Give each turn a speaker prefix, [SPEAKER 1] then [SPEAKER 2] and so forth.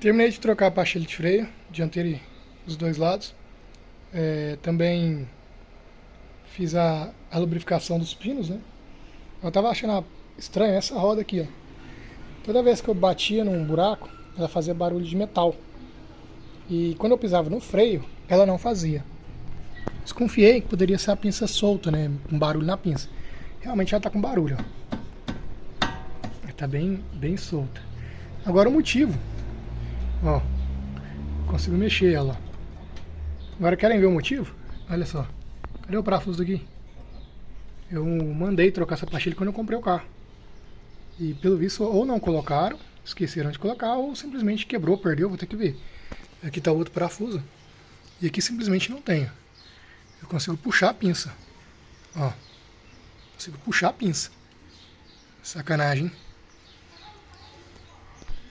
[SPEAKER 1] Terminei de trocar a pastilha de freio, dianteira dos dois lados. Também fiz a lubrificação dos pinos, né? Eu tava achando estranho essa roda aqui, ó. Toda vez que eu batia num buraco, ela fazia barulho de metal. E quando eu pisava no freio, ela não fazia. Desconfiei que poderia ser a pinça solta, né? Um barulho na pinça. Realmente ela tá com barulho, ó. Ela tá bem solta. Agora o motivo. Ó. Consigo mexer ela. Agora querem ver o motivo? Olha só. Cadê o parafuso aqui? Eu mandei trocar essa pastilha quando eu comprei o carro. E pelo visto ou não colocaram, esqueceram de colocar, ou simplesmente quebrou, perdeu, vou ter que ver. Aqui tá outro parafuso. E aqui simplesmente não tem. Eu consigo puxar a pinça. Ó. Consigo puxar a pinça. Sacanagem, hein?